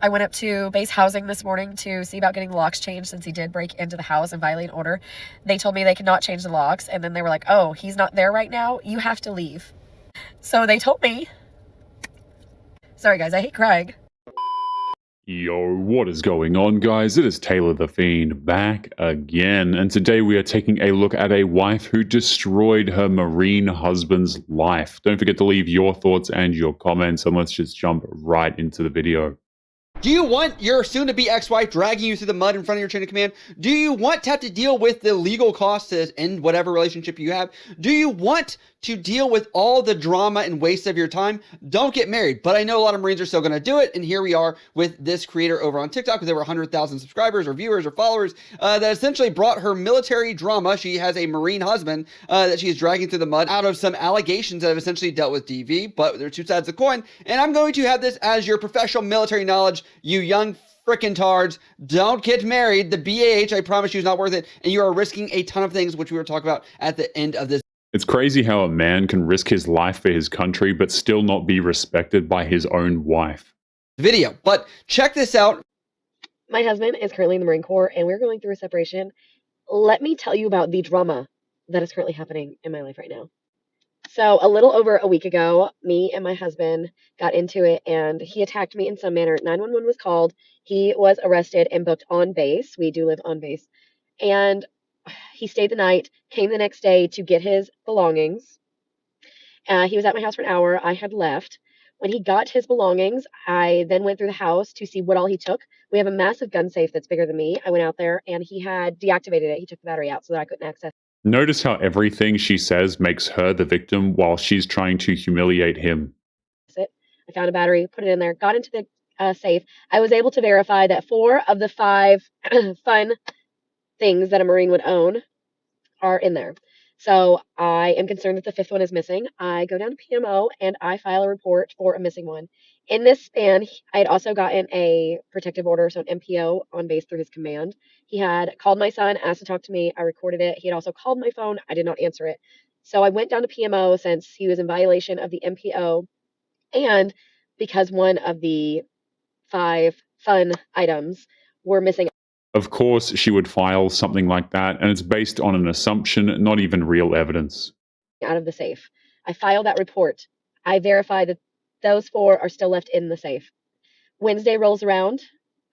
I went up to base housing this morning to see about getting locks changed since he did break into the house and violate an order. They told me they could not change the locks, and then they were like, oh, he's not there right now. You have to leave. So they told me. Sorry, guys, I hate crying. Yo, what is going on, guys? It is Taylor the Fiend back again, and today we are taking a look at a wife who destroyed her Marine husband's life. Don't forget to leave your thoughts and your comments, and let's just jump right into the video. Do you want your soon-to-be ex-wife dragging you through the mud in front of your chain of command? Do you want to have to deal with the legal costs to end whatever relationship you have? Do you want to deal with all the drama and waste of your time? Don't get married. But I know a lot of Marines are still going to do it, and here we are with this creator over on TikTok with over 100,000 subscribers or viewers or followers that essentially brought her military drama. She has a Marine husband that she is dragging through the mud out of some allegations that have essentially dealt with DV, but there are two sides of the coin, and I'm going to have this as your professional military knowledge. You young frickin' tards, don't get married. The BAH, I promise you, is not worth it, and you are risking a ton of things, which we will talk about at the end of this. It's crazy how a man can risk his life for his country, but still not be respected by his own wife. Video, but check this out. My husband is currently in the Marine Corps, and we're going through a separation. Let me tell you about the drama that is currently happening in my life right now. So a little over a week ago, me and my husband got into it, and he attacked me in some manner. 911 was called. He was arrested and booked on base. We do live on base. And he stayed the night, came the next day to get his belongings. He was at my house for an hour. I had left. When he got his belongings, I then went through the house to see what all he took. We have a massive gun safe that's bigger than me. I went out there, and he had deactivated it. He took the battery out so that I couldn't access it. Notice how everything she says makes her the victim while she's trying to humiliate him. I found a battery, put it in there, got into the safe. I was able to verify that 4 of the 5 fun things that a Marine would own are in there. So I am concerned that the 5th one is missing. I go down to PMO and I file a report for a missing one. In this span, I had also gotten a protective order, so an MPO on base through his command. He had called my son, asked to talk to me. I recorded it. He had also called my phone. I did not answer it. So I went down to PMO since he was in violation of the MPO, and because one of the 5 fun items were missing. Of course, she would file something like that, and it's based on an assumption, not even real evidence. Out of the safe. I filed that report. I verified that those 4 are still left in the safe. Wednesday rolls around.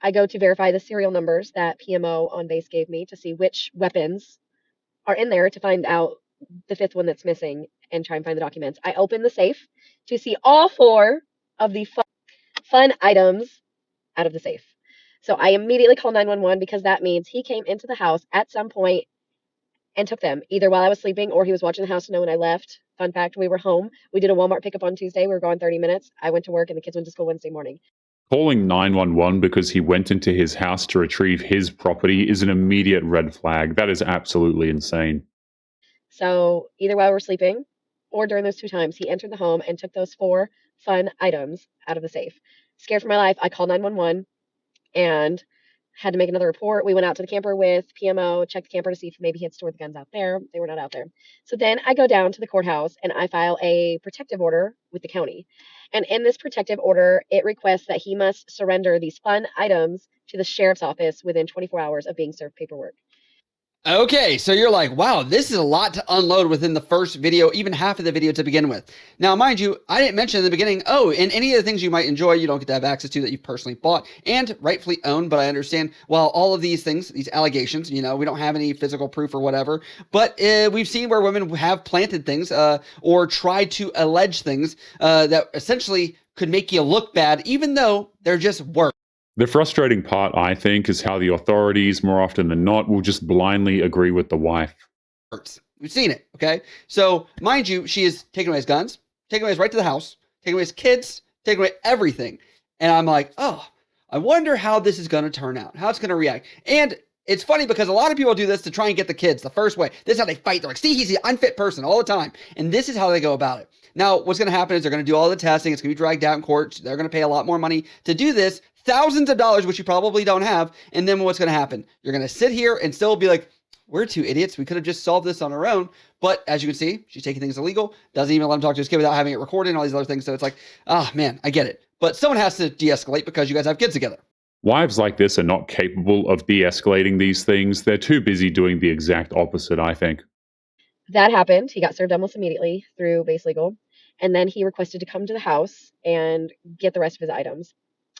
I go to verify the serial numbers that PMO on base gave me to see which weapons are in there to find out the 5th one that's missing and try and find the documents. I open the safe to see all 4 of the fun items out of the safe. So I immediately call 911 because that means he came into the house at some point and took them, either while I was sleeping or he was watching the house to know when I left. Fun fact, we were home. We did a Walmart pickup on Tuesday. We were gone 30 minutes. I went to work and the kids went to school Wednesday morning. Calling 911 because he went into his house to retrieve his property is an immediate red flag. That is absolutely insane. So either while we were sleeping or during those 2 times, he entered the home and took those 4 fun items out of the safe. Scared for my life, I called 911 and had to make another report. We went out to the camper with PMO, checked the camper to see if maybe he had stored the guns out there. They were not out there. So then I go down to the courthouse and I file a protective order with the county. And in this protective order, it requests that he must surrender these fun items to the sheriff's office within 24 hours of being served paperwork. Okay, so you're like, wow, this is a lot to unload within the first video, even half of the video to begin with. Now, mind you, I didn't mention in the beginning, and any of the things you might enjoy, you don't get to have access to that you've personally bought and rightfully owned, but I understand, while all of these things, these allegations, we don't have any physical proof or whatever, but we've seen where women have planted things or tried to allege things that essentially could make you look bad, even though they're just work. The frustrating part, I think, is how the authorities, more often than not, will just blindly agree with the wife. We've seen it, okay? So, mind you, she is taking away his guns, taking away his right to the house, taking away his kids, taking away everything. And I'm like, oh, I wonder how this is going to turn out, how it's going to react. And it's funny because a lot of people do this to try and get the kids the first way. This is how they fight. They're like, see, he's the unfit person all the time. And this is how they go about it. Now, what's going to happen is they're going to do all the testing. It's going to be dragged out in court. They're going to pay a lot more money to do this, thousands of dollars, which you probably don't have. And then what's going to happen? You're going to sit here and still be like, we're 2 idiots. We could have just solved this on our own. But as you can see, she's taking things illegal, doesn't even let him talk to his kid without having it recorded and all these other things. So it's like, oh man, I get it. but someone has to de-escalate because you guys have kids together. Wives like this are not capable of de-escalating these things. They're too busy doing the exact opposite, I think. That happened. He got served almost immediately through base legal. And then he requested to come to the house and get the rest of his items.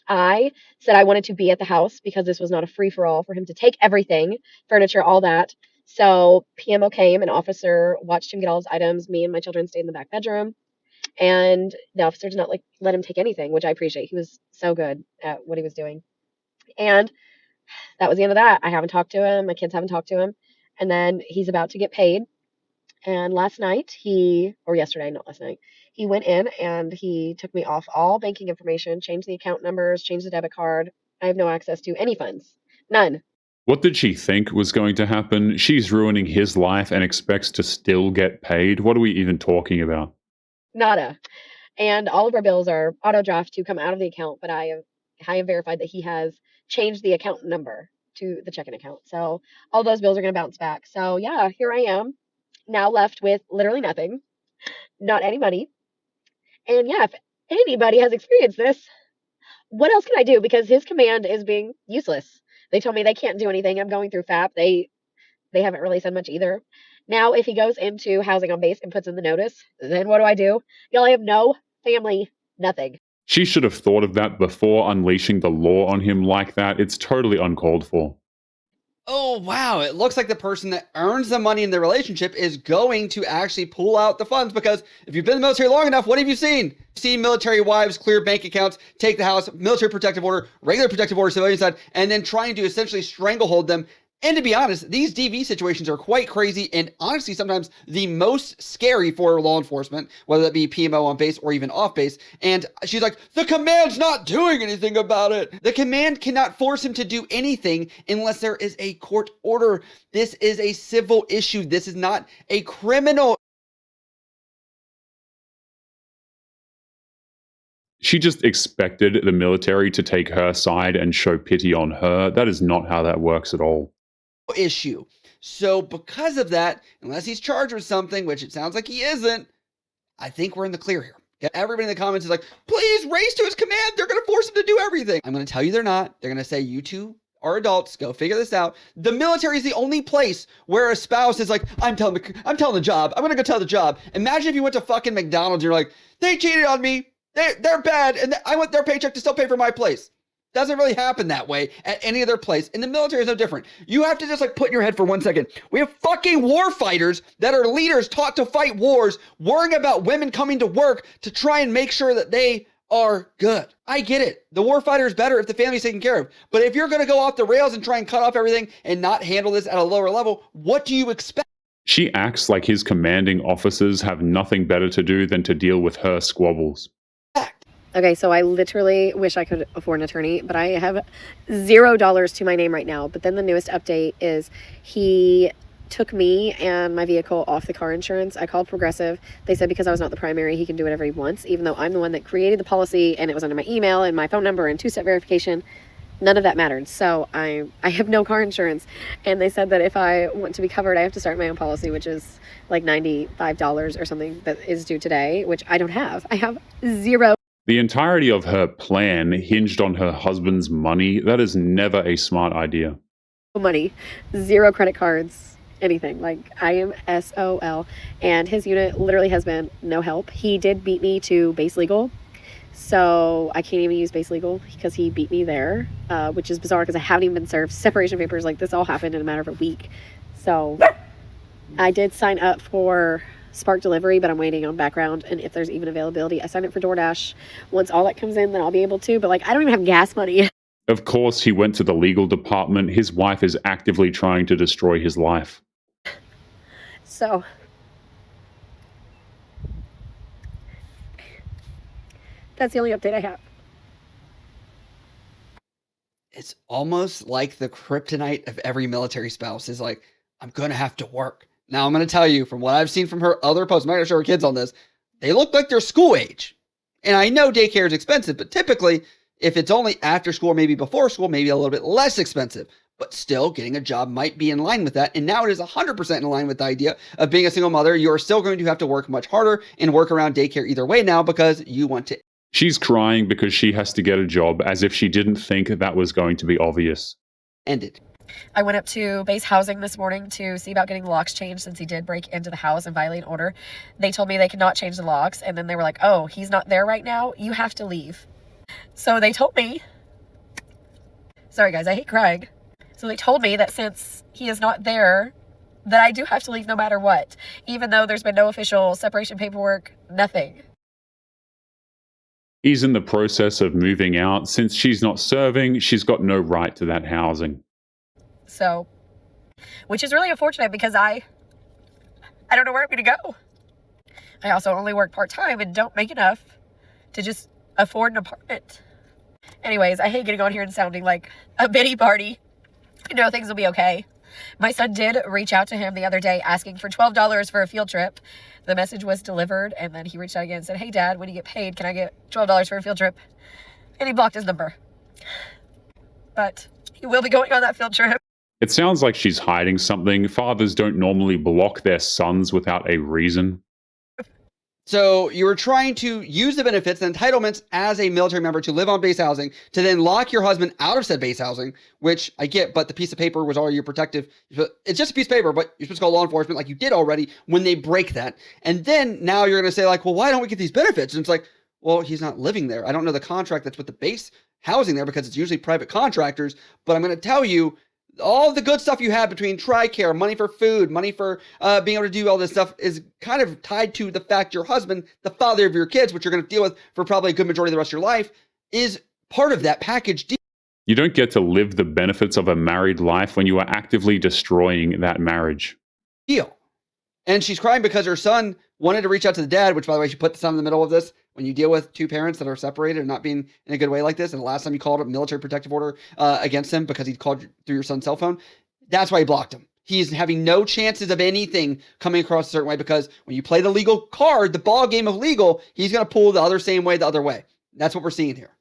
I said I wanted to be at the house because this was not a free for all for him to take everything, furniture, all that. So PMO came, an officer watched him get all his items. Me and my children stayed in the back bedroom. And the officer did not let him take anything, which I appreciate. He was so good at what he was doing. And that was the end of that. I haven't talked to him. My kids haven't talked to him. And then he's about to get paid. And last night, or yesterday, not last night, he went in and he took me off all banking information, changed the account numbers, changed the debit card. I have no access to any funds. None. What did she think was going to happen? She's ruining his life and expects to still get paid. What are we even talking about? Nada. And all of our bills are auto draft to come out of the account, but I have verified that he has changed the account number to the checking account. So all those bills are going to bounce back. So yeah, here I am, now left with literally nothing, not any money. And yeah, if anybody has experienced this, what else can I do? Because his command is being useless. They told me they can't do anything. I'm going through FAP. They haven't really said much either. Now, if he goes into housing on base and puts in the notice, then what do? Y'all, I have no family, nothing. She should have thought of that before unleashing the law on him like that. It's totally uncalled for. Oh, wow. It looks like the person that earns the money in the relationship is going to actually pull out the funds, because if you've been in the military long enough, what have you seen? You've seen military wives clear bank accounts, take the house, military protective order, regular protective order, civilian side, and then trying to essentially stranglehold them. And to be honest, these DV situations are quite crazy and honestly sometimes the most scary for law enforcement, whether that be PMO on base or even off base. And she's like, the command's not doing anything about it. The command cannot force him to do anything unless there is a court order. This is a civil issue. This is not a criminal. She just expected the military to take her side and show pity on her. That is not how that works at all. Issue. So because of that, unless he's charged with something, which it sounds like he isn't, I think we're in the clear here. Everybody in the comments is like, please raise to his command. They're going to force him to do everything. I'm going to tell you they're not. They're going to say, you two are adults. Go figure this out. The military is the only place where a spouse is like, I'm telling the job. I'm going to go tell the job. Imagine if you went to fucking McDonald's and you're like, they cheated on me. They're bad. And I want their paycheck to still pay for my place. Doesn't really happen that way at any other place. And the military is no different. You have to just like put in your head for 1 second. We have fucking war fighters that are leaders taught to fight wars, worrying about women coming to work to try and make sure that they are good. I get it. The war fighter is better if the family's taken care of. But if you're going to go off the rails and try and cut off everything and not handle this at a lower level, what do you expect? She acts like his commanding officers have nothing better to do than to deal with her squabbles. Okay, so I literally wish I could afford an attorney, but I have $0 to my name right now. But then the newest update is he took me and my vehicle off the car insurance. I called Progressive. They said because I was not the primary, he can do whatever he wants, even though I'm the one that created the policy and it was under my email and my phone number and two-step verification. None of that mattered. So I have no car insurance. And they said that if I want to be covered, I have to start my own policy, which is like $95 or something that is due today, which I don't have. I have zero. The entirety of her plan hinged on her husband's money. That is never a smart idea. Money, zero credit cards, anything. Like, I am SOL. And his unit literally has been no help. He did beat me to base legal. So I can't even use base legal because he beat me there, which is bizarre because I haven't even been served separation papers. Like, this all happened in a matter of a week. So I did sign up for Spark delivery, but I'm waiting on background and if there's even availability. I signed up for DoorDash. Once all that comes in, then I'll be able to, but like, I don't even have gas money. Of course, he went to the legal department. His wife is actively trying to destroy his life. So that's the only update I have. It's almost like the kryptonite of every military spouse is like, I'm going to have to work. Now, I'm going to tell you from what I've seen from her other posts, I'm not going to show her kids on this, they look like they're school age. And I know daycare is expensive, but typically, if it's only after school or maybe before school, maybe a little bit less expensive. But still, getting a job might be in line with that. And now it is 100% in line with the idea of being a single mother. You're still going to have to work much harder and work around daycare either way now because you want to She's crying because she has to get a job, as if she didn't think that was going to be obvious. Ended. I went up to base housing this morning to see about getting locks changed since he did break into the house and violate an order. They told me they could not change the locks, and then they were like, oh, he's not there right now. You have to leave. So they told me, sorry guys, I hate crying. So they told me that since he is not there, that I do have to leave no matter what, even though there's been no official separation paperwork, nothing. He's in the process of moving out. Since she's not serving, she's got no right to that housing. So, which is really unfortunate because I don't know where I'm going to go. I also only work part-time and don't make enough to just afford an apartment. Anyways, I hate getting on here and sounding like a pity party. I know things will be okay. My son did reach out to him the other day asking for $12 for a field trip. The message was delivered, and then he reached out again and said, hey, Dad, when you get paid, can I get $12 for a field trip? And he blocked his number. But he will be going on that field trip. It sounds like she's hiding something. Fathers don't normally block their sons without a reason. So you were trying to use the benefits and entitlements as a military member to live on base housing, to then lock your husband out of said base housing, which I get, but the piece of paper was already your protective. It's just a piece of paper, but you're supposed to call law enforcement like you did already when they break that. And then now you're going to say like, well, why don't we get these benefits? And it's like, well, he's not living there. I don't know the contract that's with the base housing there because it's usually private contractors, but I'm going to tell you, all the good stuff you have between TRICARE, money for food, money for being able to do all this stuff is kind of tied to the fact your husband, the father of your kids, which you're going to deal with for probably a good majority of the rest of your life, is part of that package deal. You don't get to live the benefits of a married life when you are actively destroying that marriage. And she's crying because her son wanted to reach out to the dad, which, by the way, she put the son in the middle of this. When you deal with two parents that are separated and not being in a good way like this, and the last time you called a military protective order against him because he called through your son's cell phone, that's why he blocked him. He's having no chances of anything coming across a certain way because when you play the legal card, the ball game of legal, he's going to pull the other same way, the other way. That's what we're seeing here.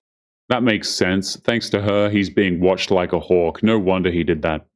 That makes sense. Thanks to her, he's being watched like a hawk. No wonder he did that.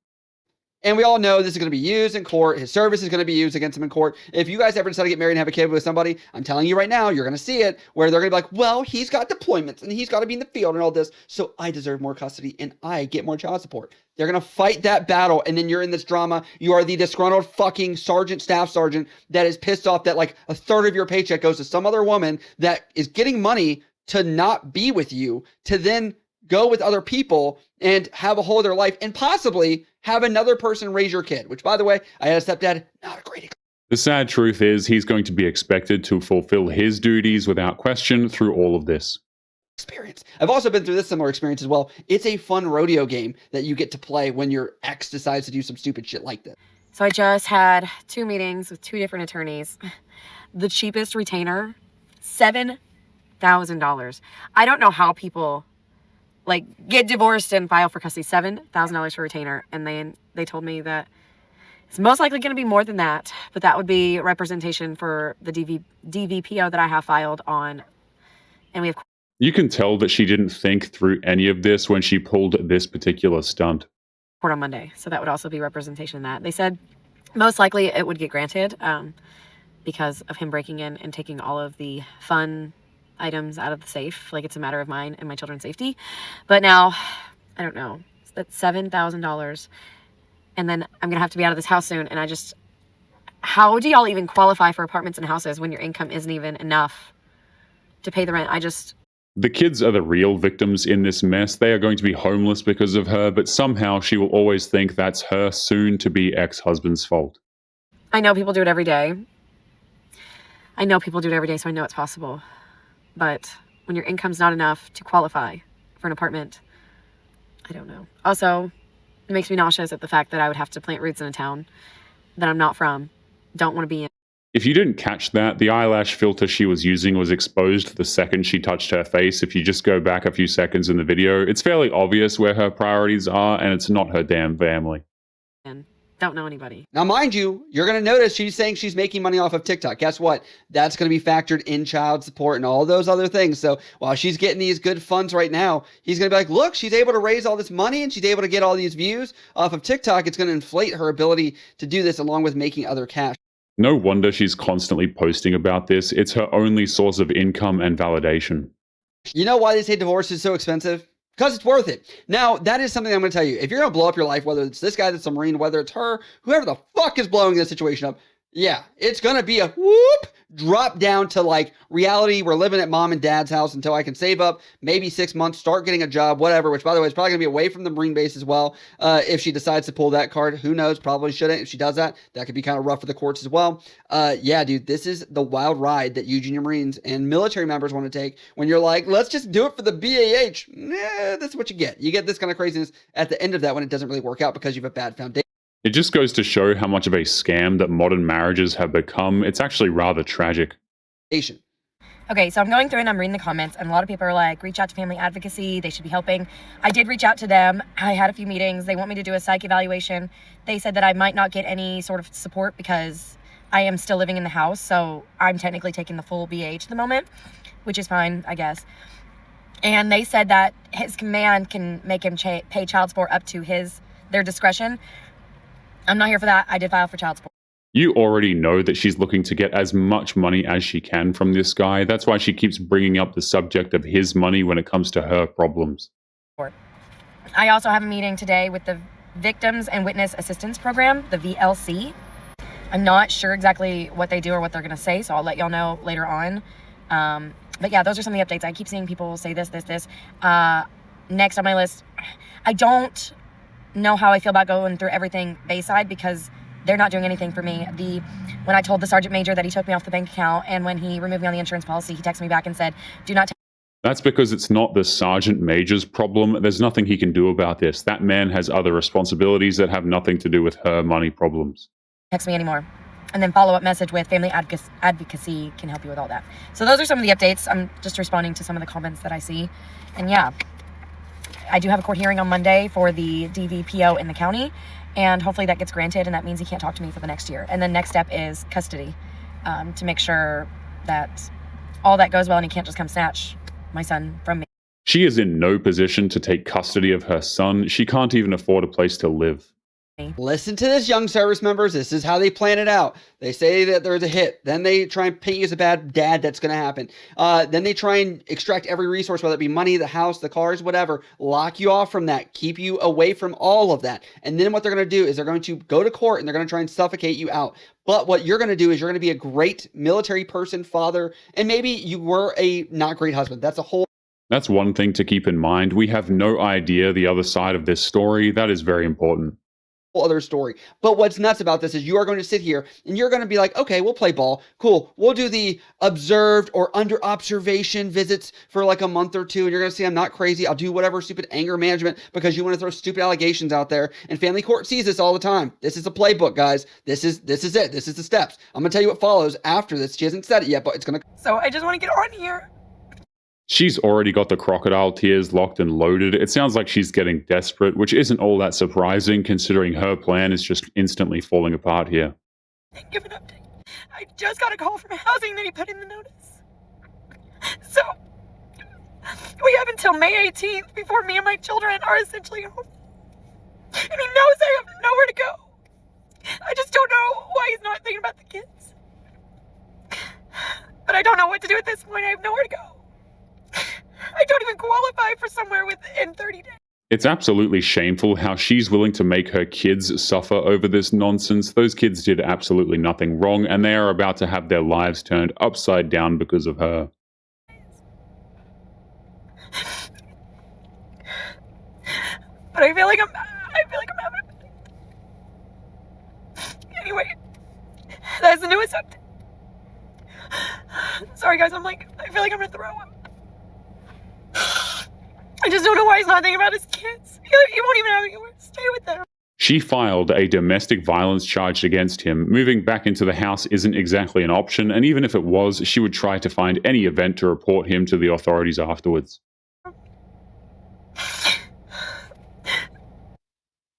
And we all know this is going to be used in court. His service is going to be used against him in court. If you guys ever decide to get married and have a kid with somebody, I'm telling you right now, you're going to see it where they're going to be like, well, he's got deployments and he's got to be in the field and all this. So I deserve more custody and I get more child support. They're going to fight that battle. And then you're in this drama. You are the disgruntled fucking sergeant, staff sergeant that is pissed off that like a third of your paycheck goes to some other woman that is getting money to not be with you, to then go with other people and have a whole other life and possibly have another person raise your kid, which, by the way, I had a stepdad, not a great. The sad truth is he's going to be expected to fulfill his duties without question through all of this. Experience. I've also been through this similar experience as well. It's a fun rodeo game that you get to play when your ex decides to do some stupid shit like this. So I just had 2 meetings with 2 different attorneys. The cheapest retainer, $7,000. I don't know how people like get divorced and file for custody. $7,000 for retainer. And then they told me that it's most likely going to be more than that, but that would be representation for the DVPO that I have filed on. And we have. You can tell that she didn't think through any of this when she pulled this particular stunt. Court on Monday. So that would also be representation in that. They said most likely it would get granted because of him breaking in and taking all of the fun items out of the safe. Like it's a matter of mine and my children's safety. But now, I don't know. That's $7,000. And then I'm going to have to be out of this house soon. And how do y'all even qualify for apartments and houses when your income isn't even enough to pay the rent? The kids are the real victims in this mess. They are going to be homeless because of her, but somehow she will always think that's her soon-to-be ex-husband's fault. I know people do it every day. So I know it's possible. But when your income's not enough to qualify for an apartment, I don't know. Also, it makes me nauseous at the fact that I would have to plant roots in a town that I'm not from, don't want to be in. If you didn't catch that, the eyelash filter she was using was exposed the second she touched her face. If you just go back a few seconds in the video, it's fairly obvious where her priorities are, and it's not her damn family. And don't know anybody. Now, mind you, you're going to notice she's saying she's making money off of TikTok. Guess what? That's going to be factored in child support and all those other things. So while she's getting these good funds right now, he's going to be like, look, she's able to raise all this money and she's able to get all these views off of TikTok. It's going to inflate her ability to do this along with making other cash. No wonder she's constantly posting about this. It's her only source of income and validation. You know why they say divorce is so expensive? Because it's worth it. Now, that is something I'm going to tell you. If you're going to blow up your life, whether it's this guy that's a Marine, whether it's her, whoever the fuck is blowing this situation up, yeah, it's going to be a whoop drop down to like reality. We're living at mom and dad's house until I can save up maybe 6 months, start getting a job, whatever, which by the way is probably going to be away from the Marine base as well. If she decides to pull that card, who knows? Probably shouldn't. If she does that, that could be kind of rough for the courts as well. Yeah, dude, this is the wild ride that you junior Marines and military members want to take when you're like, let's just do it for the BAH. Nah, that's what you get. You get this kind of craziness at the end of that when it doesn't really work out because you have a bad foundation. It just goes to show how much of a scam that modern marriages have become. It's actually rather tragic. Okay, so I'm going through and I'm reading the comments, and a lot of people are like, reach out to family advocacy. They should be helping. I did reach out to them. I had a few meetings. They want me to do a psych evaluation. They said that I might not get any sort of support because I am still living in the house. So I'm technically taking the full BH at the moment, which is fine, I guess. And they said that his command can make him pay child support up to their discretion. I'm not here for that. I did file for child support. You already know that she's looking to get as much money as she can from this guy. That's why she keeps bringing up the subject of his money when it comes to her problems. I also have a meeting today with the Victims and Witness Assistance Program, the VLC. I'm not sure exactly what they do or what they're going to say, so I'll let y'all know later on. But yeah, those are some of the updates. I keep seeing people say this. Next on my list, I don't know how I feel about going through everything Bayside because they're not doing anything for me. When I told the sergeant major that he took me off the bank account and when he removed me on the insurance policy, he texted me back and said, do not That's because it's not the sergeant major's problem. There's nothing he can do about this. That man has other responsibilities that have nothing to do with her money problems. text me anymore. And then follow-up message with family advocacy can help you with all that. So those are some of the updates. I'm just responding to some of the comments that I see. And yeah, I do have a court hearing on Monday for the DVPO in the county, and hopefully that gets granted, and that means he can't talk to me for the next year. And then next step is custody, to make sure that all that goes well and he can't just come snatch my son from me. She is in no position to take custody of her son. She can't even afford a place to live. Listen to this, young service members. This is how they plan it out. They say that there's a hit. Then they try and paint you as a bad dad. That's going to happen. Then they try and extract every resource, whether it be money, the house, the cars, whatever. Lock you off from that. Keep you away from all of that. And then what they're going to do is they're going to go to court and they're going to try and suffocate you out. But what you're going to do is you're going to be a great military person, father, and maybe you were a not great husband. That's one thing to keep in mind. We have no idea the other side of this story. That is very important. Other story. But what's nuts about this is you are going to sit here and you're going to be like, okay, we'll play ball. Cool. We'll do the observed or under observation visits for like a month or two. And you're going to see I'm not crazy. I'll do whatever stupid anger management because you want to throw stupid allegations out there. And family court sees this all the time. This is a playbook, guys. This is it. This is the steps. I'm going to tell you what follows after this. She hasn't said it yet, but it's going to. So I just want to get on here. She's already got the crocodile tears locked and loaded. It sounds like she's getting desperate, which isn't all that surprising considering her plan is just instantly falling apart here. Give an update. I just got a call from housing that he put in the notice. So we have until May 18th before me and my children are essentially home. And he knows I have nowhere to go. I just don't know why he's not thinking about the kids. But I don't know what to do at this point. I have nowhere to go. I don't even qualify for somewhere within 30 days. It's absolutely shameful how she's willing to make her kids suffer over this nonsense. Those kids did absolutely nothing wrong, and they are about to have their lives turned upside down because of her. But I feel like I'm having a bad day. Anyway, that's the newest update. Sorry guys, I feel like I'm gonna throw up. I just don't know why he's not thinking about his kids. He won't even have anywhere to stay with them. She filed a domestic violence charge against him. Moving back into the house isn't exactly an option, and even if it was, she would try to find any event to report him to the authorities afterwards.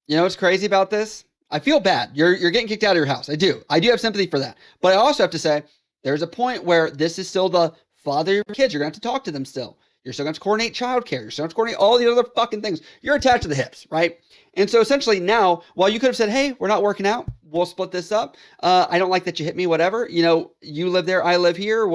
You know what's crazy about this? I feel bad. You're getting kicked out of your house. I do have sympathy for that. But I also have to say, there's a point where this is still the father of your kids. You're going to have to talk to them still. You're still going to coordinate childcare. You're still going to coordinate all the other fucking things. You're attached to the hips, right? And so essentially now, while you could have said, hey, we're not working out, we'll split this up. I don't like that you hit me, whatever. You know, you live there, I live here.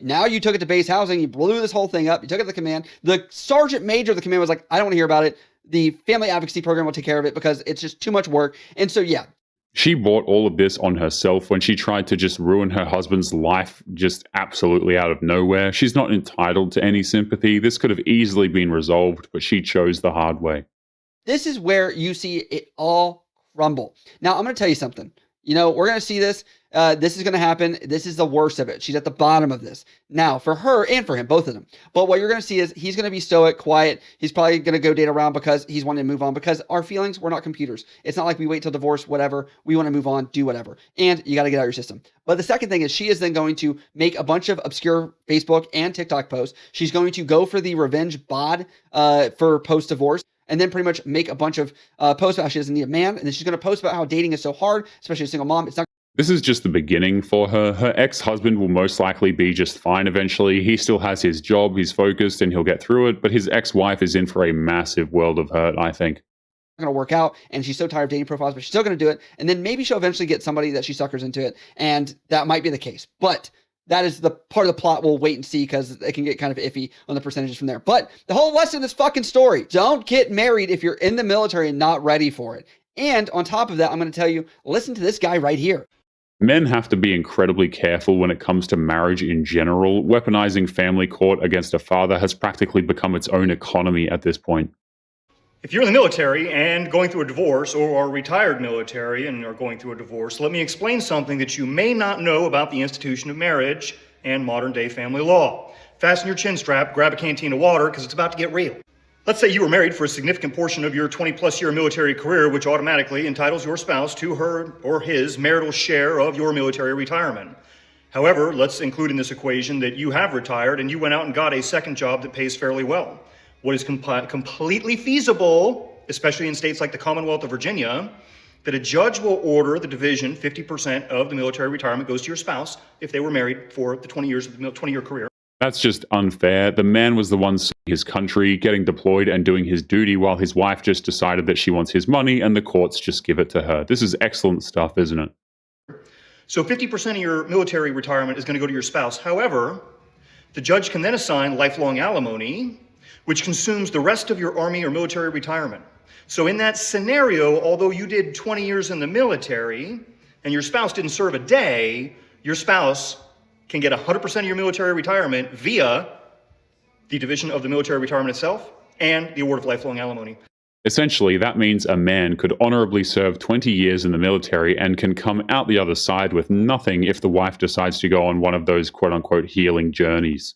Now you took it to base housing. You blew this whole thing up. You took it to the command. The sergeant major of the command was like, I don't want to hear about it. The family advocacy program will take care of it because it's just too much work. And so, yeah. She brought all of this on herself when she tried to just ruin her husband's life just absolutely out of nowhere. She's not entitled to any sympathy. This could have easily been resolved, but she chose the hard way. This is where you see it all crumble. Now, I'm going to tell you something. You know, we're going to see this. This is going to happen. This is the worst of it. She's at the bottom of this. Now, for her and for him, both of them. But what you're going to see is he's going to be stoic, quiet. He's probably going to go date around because he's wanting to move on, because our feelings, we're not computers. It's not like we wait till divorce, whatever. We want to move on, do whatever. And you got to get out of your system. But the second thing is she is then going to make a bunch of obscure Facebook and TikTok posts. She's going to go for the revenge bod for post-divorce. And then pretty much make a bunch of posts about how she doesn't need a man. And then she's going to post about how dating is so hard, especially a single mom. It's not. This is just the beginning for her. Her ex-husband will most likely be just fine eventually. He still has his job, he's focused, and he'll get through it. But his ex-wife is in for a massive world of hurt, I think. Going to work out, and she's so tired of dating profiles, but she's still going to do it. And then maybe she'll eventually get somebody that she suckers into it. And that might be the case. But that is the part of the plot we'll wait and see, because it can get kind of iffy on the percentages from there. But the whole lesson of this fucking story, don't get married if you're in the military and not ready for it. And on top of that, I'm going to tell you, listen to this guy right here. Men have to be incredibly careful when it comes to marriage in general. Weaponizing family court against a father has practically become its own economy at this point. If you're in the military and going through a divorce, or are retired military and are going through a divorce, let me explain something that you may not know about the institution of marriage and modern day family law. Fasten your chin strap, grab a canteen of water, because it's about to get real. Let's say you were married for a significant portion of your 20-plus year military career, which automatically entitles your spouse to her or his marital share of your military retirement. However, let's include in this equation that you have retired and you went out and got a second job that pays fairly well. What is completely feasible, especially in states like the Commonwealth of Virginia, that a judge will order the division 50% of the military retirement goes to your spouse if they were married for the 20 years of the 20-year career. That's just unfair. The man was the one serving his country, getting deployed and doing his duty, while his wife just decided that she wants his money and the courts just give it to her. This is excellent stuff, isn't it? So 50% of your military retirement is going to go to your spouse. However, the judge can then assign lifelong alimony, which consumes the rest of your army or military retirement. So in that scenario, although you did 20 years in the military and your spouse didn't serve a day, your spouse can get 100% of your military retirement via the division of the military retirement itself and the award of lifelong alimony. Essentially, that means a man could honorably serve 20 years in the military and can come out the other side with nothing if the wife decides to go on one of those quote-unquote healing journeys.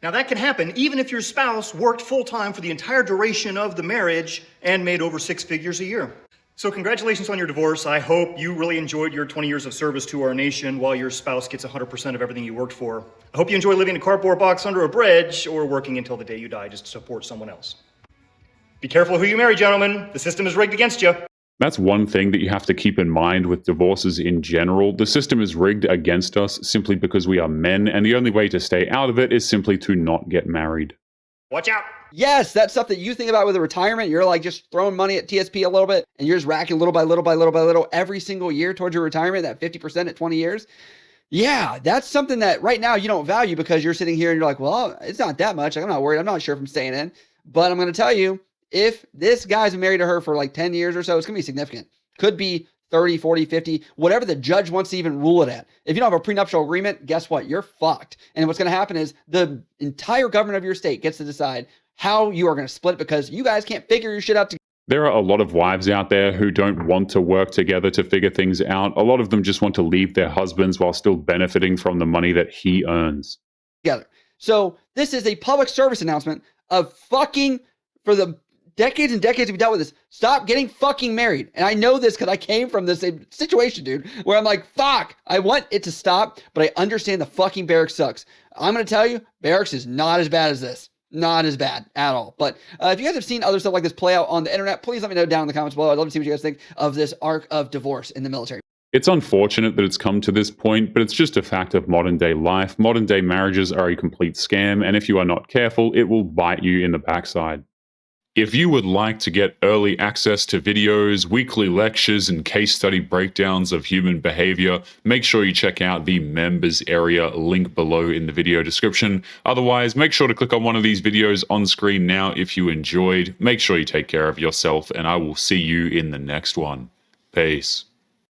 Now that can happen even if your spouse worked full-time for the entire duration of the marriage and made over 6 figures a year. So congratulations on your divorce. I hope you really enjoyed your 20 years of service to our nation while your spouse gets 100% of everything you worked for. I hope you enjoy living in a cardboard box under a bridge or working until the day you die just to support someone else. Be careful who you marry, gentlemen. The system is rigged against you. That's one thing that you have to keep in mind with divorces in general. The system is rigged against us simply because we are men, and the only way to stay out of it is simply to not get married. Watch out. Yes, that stuff that you think about with a retirement, you're like just throwing money at TSP a little bit, and you're just racking little by little by little by little every single year towards your retirement, that 50% at 20 years. Yeah, that's something that right now you don't value because you're sitting here and you're like, well, it's not that much. Like, I'm not worried. I'm not sure if I'm staying in. But I'm going to tell you, if this guy's been married to her for like 10 years or so, it's going to be significant. Could be 30, 40, 50, whatever the judge wants to even rule it at. If you don't have a prenuptial agreement, guess what? You're fucked. And what's going to happen is the entire government of your state gets to decide how you are going to split it because you guys can't figure your shit out together. There are a lot of wives out there who don't want to work together to figure things out. A lot of them just want to leave their husbands while still benefiting from the money that he earns. So this is a public service announcement of fucking, for the decades and decades we've dealt with this, stop getting fucking married. And I know this because I came from the same situation, dude, where I'm like, fuck, I want it to stop, but I understand the fucking barracks sucks. I'm going to tell you, barracks is not as bad as this. Not as bad at all. But if you guys have seen other stuff like this play out on the internet, please let me know down in the comments below. I'd love to see what you guys think of this arc of divorce in the military. It's unfortunate that it's come to this point, but it's just a fact of modern day life. Modern day marriages are a complete scam, and if you are not careful, it will bite you in the backside. If you would like to get early access to videos, weekly lectures, and case study breakdowns of human behavior, make sure you check out the members area link below in the video description. Otherwise, make sure to click on one of these videos on screen now if you enjoyed. Make sure you take care of yourself, and I will see you in the next one. Peace.